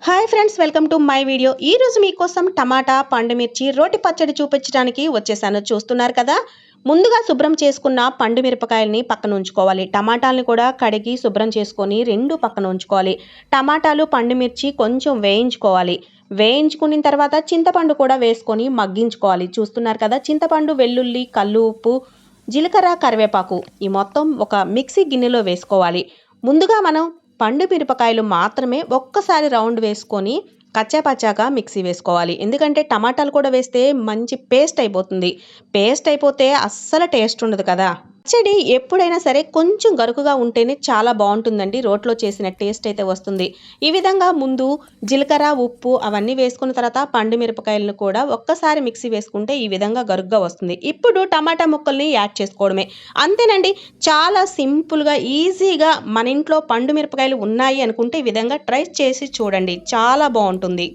Hi friends, welcome to my video. ఈ రోజు మీకోసం టమాటా, పండు మిర్చి, రోటి పచ్చడి చూపించడానికి వచ్చేసాను. చూస్తున్నారు కదా. ముందుగా శుభ్రం చేసుకున్న పండు మిరపకాయల్ని పక్కన ఉంచుకోవాలి. టమాటాలను కూడా కడిగి శుభ్రం చేసుకొని రెండు పక్కన ఉంచుకోవాలి. టమాటాలు, పండు మిర్చి కొంచెం వేయించుకోవాలి. వేయించుకున్న తర్వాత చింతపండు కూడా వేసుకొని మగ్గించుకోవాలి. చూస్తున్నారు కదా. చింతపండు, వెల్లుల్లి, కల్లు ఉప్పు, జీలకర్ర, కరివేపాకు ఈ మొత్తం ఒక మిక్సీ గిన్నెలో వేసుకోవాలి. ముందుగా మనం పండు మిరపకాయలు మాత్రమే ఒక్కసారి రౌండ్ వేసుకొని కచ్చాపచ్చాగా మిక్సీ వేసుకోవాలి. ఎందుకంటే టమాటాలు కూడా వేస్తే మంచి పేస్ట్ అయిపోతుంది. పేస్ట్ అయిపోతే అస్సలు టేస్ట్ ఉండదు కదా. పచ్చడి ఎప్పుడైనా సరే కొంచెం గరుకుగా ఉంటేనే చాలా బాగుంటుందండి. రోట్లో చేసిన టేస్ట్ అయితే వస్తుంది. ఈ విధంగా ముందు జీలకర్ర, ఉప్పు అవన్నీ వేసుకున్న తర్వాత పండు మిరపకాయలను కూడా ఒక్కసారి మిక్సీ వేసుకుంటే ఈ విధంగా గరుగ్గా వస్తుంది. ఇప్పుడు టమాటా ముక్కల్ని యాడ్ చేసుకోవడమే. అంతేనండి. చాలా సింపుల్గా ఈజీగా మన ఇంట్లో పండు మిరపకాయలు ఉన్నాయి అనుకుంటే ఈ విధంగా ట్రై చేసి చూడండి. చాలా బాగుంటుంది.